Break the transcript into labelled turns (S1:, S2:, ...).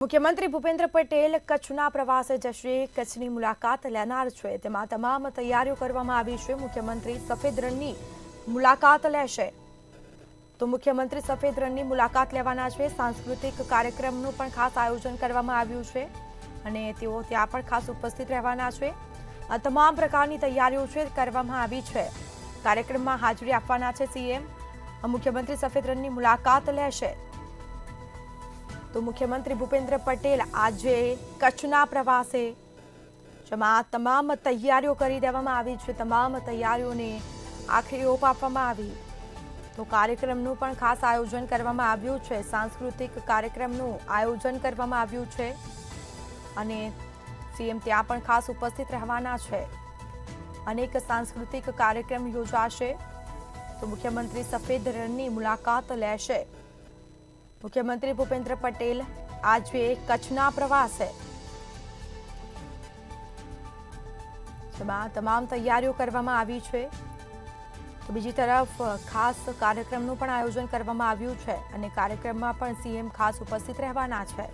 S1: મુખ્યમંત્રી ભૂપેન્દ્ર પટેલ કચ્છના પ્રવાસે જશે. કચ્છની મુલાકાત લેનાર છે, તેમાં તમામ તૈયારીઓ કરવામાં આવી છે. મુખ્યમંત્રી સફેદ રણની મુલાકાત લેશે. તો મુખ્યમંત્રી સફેદ રણની મુલાકાત લેવાના છે. સાંસ્કૃતિક કાર્યક્રમનું પણ ખાસ આયોજન કરવામાં આવ્યું છે અને તેઓ ત્યાં પણ ખાસ ઉપસ્થિત રહેવાના છે. આ તમામ પ્રકારની તૈયારીઓ છે કરવામાં આવી છે. કાર્યક્રમમાં હાજરી આપવાના છે સીએમ. મુખ્યમંત્રી સફેદ રણની મુલાકાત લેશે. તો મુખ્યમંત્રી ભૂપેન્દ્ર પટેલ આજે કચ્છના પ્રવાસે, જેમાં તમામ તૈયારીઓ કરી દેવામાં આવી છે. તમામ તૈયારીઓને આખરી ઓપ આપવામાં આવી. તો કાર્યક્રમનું પણ ખાસ આયોજન કરવામાં આવ્યું છે. સાંસ્કૃતિક કાર્યક્રમનું આયોજન કરવામાં આવ્યું છે અને સીએમ ત્યાં પણ ખાસ ઉપસ્થિત રહેવાના છે. અનેક સાંસ્કૃતિક કાર્યક્રમ યોજાશે. તો મુખ્યમંત્રી સફેદ રણની મુલાકાત લેશે. મુખ્યમંત્રી ભૂપેન્દ્ર પટેલ આજે કચ્છના પ્રવાસે, જેમાં તમામ તૈયારીઓ કરવામાં આવી છે. તો બીજી તરફ ખાસ કાર્યક્રમનું પણ આયોજન કરવામાં આવ્યું છે અને કાર્યક્રમમાં પણ સીએમ ખાસ ઉપસ્થિત રહેવાના છે.